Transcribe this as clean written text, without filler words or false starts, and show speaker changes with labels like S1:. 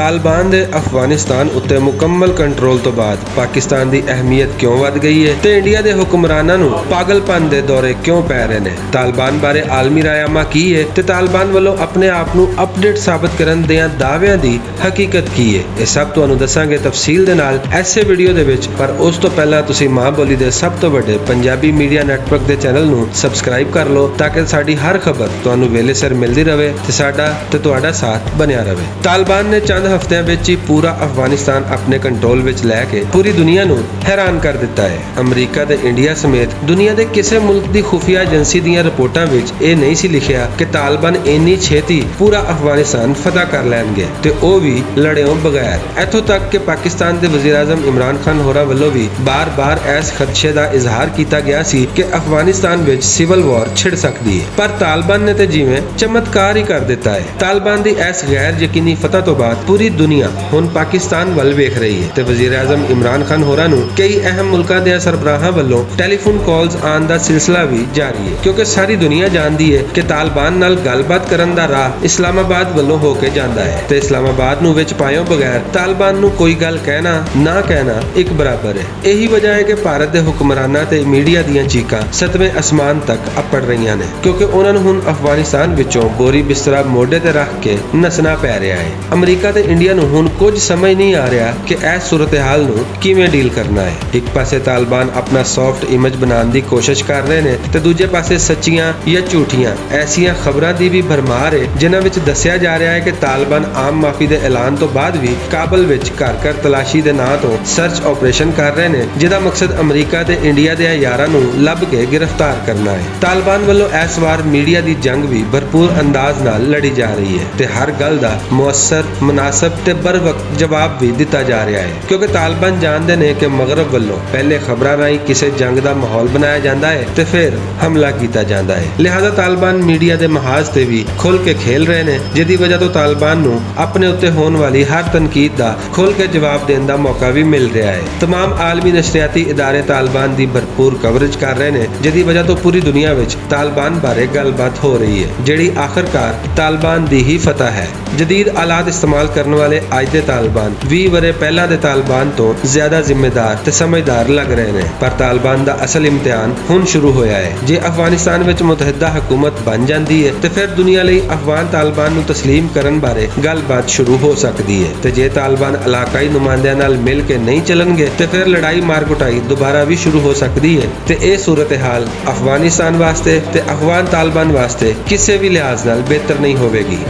S1: ਤਾਲਿਬਾਨ ਦੇ ਅਫਗਾਨਿਸਤਾਨ ਉੱਤੇ ਮੁਕੰਮਲ ਕੰਟਰੋਲ ਤੋਂ ਬਾਅਦ ਪਾਕਿਸਤਾਨ ਦੀ ਅਹਿਮੀਅਤ ਕਿਉਂ ਵੱਧ ਗਈ ਹੈ ਤੇ ਇੰਡੀਆ ਦੇ ਹੁਕਮਰਾਨਾਂ ਨੂੰ ਪਾਗਲਪਨ ਦੇ ਦੌਰੇ ਕਿਉਂ ਪੈ ਰਹੇ ਨੇ। ਤਾਲਿਬਾਨ ਬਾਰੇ ਆਲਮੀ ਰਾਇਨਾਮਾ ਕੀ ਹੈ ਤੇ ਤਾਲਿਬਾਨ ਵੱਲੋਂ ਆਪਣੇ ਆਪ ਨੂੰ ਅਪਡੇਟ ਸਾਬਤ ਕਰਨ ਦੇ ਦਾਅਵਿਆਂ ਦੀ ਹਕੀਕਤ ਕੀ ਹੈ, ਇਹ ਸਭ ਤੁਹਾਨੂੰ ਦੱਸਾਂਗੇ ਤਫਸੀਲ ਦੇ ਨਾਲ ਐਸੇ ਵੀਡੀਓ ਦੇ ਵਿੱਚ। ਪਰ ਉਸ ਤੋਂ ਪਹਿਲਾਂ ਤੁਸੀਂ ਮਾਂ ਬੋਲੀ ਦੇ ਸਭ ਤੋਂ ਵੱਡੇ ਪੰਜਾਬੀ ਮੀਡੀਆ ਨੈਟਵਰਕ ਦੇ ਚੈਨਲ ਨੂੰ ਸਬਸਕ੍ਰਾਈਬ ਕਰ ਲਓ ਤਾਂ ਕਿ ਸਾਡੀ ਹਰ ਖਬਰ ਤੁਹਾਨੂੰ ਵੇਲੇ ਸਿਰ ਮਿਲਦੀ ਰਹੇ ਤੇ ਸਾਡਾ ਤੇ ਤੁਹਾਡਾ ਸਾਥ ਬਣਿਆ ਰਹੇ। ਤਾਲਿਬਾਨ ਨੇ ਚੰਦ ਹਫ਼ਤਿਆਂ ਵਿੱਚ ਹੀ ਪੂਰਾ ਅਫਗਾਨਿਸਤਾਨ ਆਪਣੇ ਕੰਟਰੋਲ ਵਿੱਚ ਲੈ ਕੇ ਪੂਰੀ ਦੁਨੀਆ ਨੂੰ ਹੈਰਾਨ ਕਰ ਦਿੱਤਾ ਹੈ। ਅਮਰੀਕਾ ਤੇ ਇੰਡੀਆ ਸਮੇਤ ਦੁਨੀਆ ਦੇ ਕਿਸੇ ਮੁਲਕ ਦੀ ਖੁਫੀਆ ਏਜੰਸੀ ਦੀਆਂ ਰਿਪੋਰਟਾਂ ਵਿੱਚ ਇਹ ਨਹੀਂ ਸੀ ਲਿਖਿਆ ਕਿ ਤਾਲਿਬਾਨ ਇੰਨੀ ਛੇਤੀ ਪੂਰਾ ਅਫਗਾਨਿਸਤਾਨ ਫਤਹ ਕਰ ਲੈਣਗੇ ਤੇ ਉਹ ਵੀ ਲੜਿਓਂ ਬਗੈਰ। ਇੱਥੋਂ ਤੱਕ ਕਿ ਪਾਕਿਸਤਾਨ ਦੇ ਵਜ਼ੀਰ ਆਜ਼ਮ ਇਮਰਾਨ ਖਾਨ ਹੋਰਾਂ ਵੱਲੋਂ ਵੀ ਬਾਰ-ਬਾਰ ਇਸ ਖਦਸ਼ੇ ਦਾ ਇਜ਼ਹਾਰ ਕੀਤਾ ਗਿਆ ਸੀ ਕਿ ਅਫਗਾਨਿਸਤਾਨ ਵਿੱਚ ਸਿਵਲ ਵਾਰ ਛਿੜ ਸਕਦੀ ਹੈ, ਪਰ ਤਾਲਿਬਾਨ ਨੇ ਤੇ ਜਿਵੇਂ ਚਮਤਕਾਰ ਹੀ ਕਰ ਦਿੱਤਾ ਹੈ। ਤਾਲਿਬਾਨ ਦੀ ਇਸ ਗੈਰ ਯਕੀਨੀ ਫਤਹ ਤੋਂ ਬਾਅਦ ਪੂਰੀ ਦੁਨੀਆ ਹੁਣ ਪਾਕਿਸਤਾਨ ਵੱਲ ਵੇਖ ਰਹੀ ਹੈ ਤੇ ਵਜ਼ੀਰ ਆਜ਼ਮ ਇਮਰਾਨ ਖਾਨ ਹੋਰਾਂ ਨੂੰ ਕਈ ਅਹਿਮ ਮੁਲਕਾਂ ਦੇ ਸਰਬਰਾਹਾਂ ਵੱਲੋਂ ਟੈਲੀਫੋਨ ਕਾਲਸ ਆਉਣ ਦਾ ਸਿਲਸਿਲਾ ਵੀ ਜਾਰੀ ਹੈ, ਕਿਉਂਕਿ ਸਾਰੀ ਦੁਨੀਆ ਜਾਣਦੀ ਹੈ ਕਿ ਤਾਲਿਬਾਨ ਨਾਲ ਗੱਲਬਾਤ ਕਰਨ ਦਾ ਰਾਹ ਇਸਲਾਮਾਬਾਦ ਵੱਲੋਂ ਹੋ ਕੇ ਜਾਂਦਾ ਹੈ ਤੇ ਇਸਲਾਮਾਬਾਦ ਨੂੰ ਵਿੱਚ ਪਾਇਓ ਬਗੈਰ ਤਾਲਿਬਾਨ ਨੂੰ ਕੋਈ ਗੱਲ ਕਹਿਣਾ ਨਾ ਕਹਿਣਾ ਇੱਕ ਬਰਾਬਰ ਹੈ। ਇਹੀ ਵਜ੍ਹਾ ਹੈ ਕਿ ਭਾਰਤ ਦੇ ਹੁਕਮਰਾਨਾਂ ਤੇ ਮੀਡੀਆ ਦੀਆਂ ਚੀਕਾਂ ਸੱਤਵੇਂ ਅਸਮਾਨ ਤੱਕ ਅੱਪੜ ਰਹੀਆਂ ਨੇ, ਕਿਉਂਕਿ ਉਹਨਾਂ ਨੂੰ ਹੁਣ ਅਫਗਾਨਿਸਤਾਨ ਵਿੱਚੋਂ ਬੋਰੀ ਬਿਸਤਰਾ ਮੋਢੇ ਤੇ ਰੱਖ ਕੇ ਨੱਸਣਾ ਪੈ ਰਿਹਾ ਹੈ। ਅਮਰੀਕਾ ਤੇ ਇੰਡੀਆ ਨੂੰ ਹੁਣ ਕੁਝ ਸਮਝ ਨਹੀਂ ਆ ਰਿਹਾ ਕਿ ਇਸ ਸੂਰਤ-ਹਾਲ ਨੂੰ ਕਿਵੇਂ ਡੀਲ ਕਰਨਾ ਹੈ। ਇੱਕ ਪਾਸੇ ਤਾਲਿਬਾਨ ਆਪਣਾ ਸੌਫਟ ਇਮੇਜ ਬਣਾਉਣ ਦੀ ਕੋਸ਼ਿਸ਼ ਕਰ ਰਹੇ ਨੇ ਤੇ ਦੂਜੇ ਪਾਸੇ ਸੱਚੀਆਂ ਜਾਂ ਝੂਠੀਆਂ ਐਸੀਆਂ ਖਬਰਾਂ ਦੀ ਵੀ ਭਰਮਾਰ ਹੈ ਜਿਨ੍ਹਾਂ ਵਿੱਚ ਦੱਸਿਆ ਜਾ ਰਿਹਾ ਹੈ ਕਿ ਤਾਲਿਬਾਨ ਆਮ ਮਾਫੀ ਦੇ ਐਲਾਨ ਤੋਂ ਬਾਅਦ ਵੀ ਕਾਬਲ ਵਿੱਚ ਘਰ-ਘਰ ਤਲਾਸ਼ੀ ਦੇ ਨਾਂ ਤੋਂ ਸਰਚ ਆਪਰੇਸ਼ਨ ਕਰ ਰਹੇ ਨੇ, ਜਿਹਦਾ ਮਕਸਦ ਅਮਰੀਕਾ ਤੇ ਇੰਡੀਆ ਦੇ ਯਾਰਾਂ ਨੂੰ ਲੱਭ ਕੇ ਗ੍ਰਿਫਤਾਰ ਕਰਨਾ ਹੈ। ਤਾਲਿਬਾਨ ਵੱਲੋਂ ਇਸ ਵਾਰ ਮੀਡੀਆ ਦੀ ਜੰਗ ਵੀ ਭਰਪੂਰ ਅੰਦਾਜ਼ ਨਾਲ ਲੜੀ ਜਾ ਰਹੀ ਹੈ ਤੇ ਹਰ ਗੱਲ ਦਾ ਮੁਅੱਸਰ, ਮੁਨਾਸਬ ਤੇ ਬਰ ਵਕਤ ਜਵਾਬ ਵੀ ਦਿੱਤਾ ਜਾ ਰਿਹਾ ਹੈ, ਕਿਉਂਕਿ ਤਾਲਿਬਾਨ ਜਾਣਦੇ ਨੇ ਕਿ ਮਗਰਬ ਵੱਲੋਂ ਪਹਿਲੇ ਖਬਰਾਂ ਰਾਹੀਂ ਕਿਸੇ ਜੰਗ ਦਾ ਮਾਹੌਲ ਬਣਾਇਆ ਜਾਂਦਾ ਹੈ ਤੇ ਫਿਰ ਹਮਲਾ ਕੀਤਾ ਜਾਂਦਾ ਹੈ। ਲਿਹਾਜ਼ਾ ਤਾਲਿਬਾਨ ਮੀਡੀਆ ਦੇ ਮਹਾਜ਼ ਤੇ ਵੀ ਖੁੱਲ ਕੇ ਖੇਲ ਰਹੇ ਨੇ, ਜਿਹਦੀ ਵਜ੍ਹਾ ਤੋਂ ਤਾਲਿਬਾਨ ਨੂੰ ਆਪਣੇ ਉੱਤੇ ਹੋਣ ਵਾਲੀ ਹਰ ਤਨਕੀਦ ਦਾ ਖੁੱਲ ਕੇ ਜਵਾਬ ਦੇਣ ਦਾ ਮੌਕਾ ਵੀ ਮਿਲ ਰਿਹਾ ਹੈ। तमाम आलमी नशरियाती इदारे तालिबान की भरपूर कवरेज कर रहे हैं, जिहदी वजह तो पूरी दुनिया में तालिबान बारे गलबात हो रही है, जिहड़ी आखिरकार तालिबान की ही फतह है। जदीद आलात इस्तेमाल करने वाले अज के तालिबान 20 वरे पहला के तालिबान तो ज्यादा जिम्मेदार ते समझदार लग रहे हैं, पर तालिबान का असल इम्तिहान हुण शुरू होया है। जे अफगानिस्तान में मुतहदा हुकूमत बन जाती है तो फिर दुनिया लई अफगान तालिबान नूं तस्लीम करन बारे गलबात शुरू हो सकती है ते जे तालिबान इलाकाई नुमाइंदियां नाल मिल के नहीं चलणगे तो फिर लड़ाई मार कुटाई दोबारा भी शुरू हो सकती है ते यह सूरत हाल अफगानिस्तान वास्ते ते अफगान तालिबान वास्ते किसी भी लिहाज नाल बेहतर नहीं होवेगी।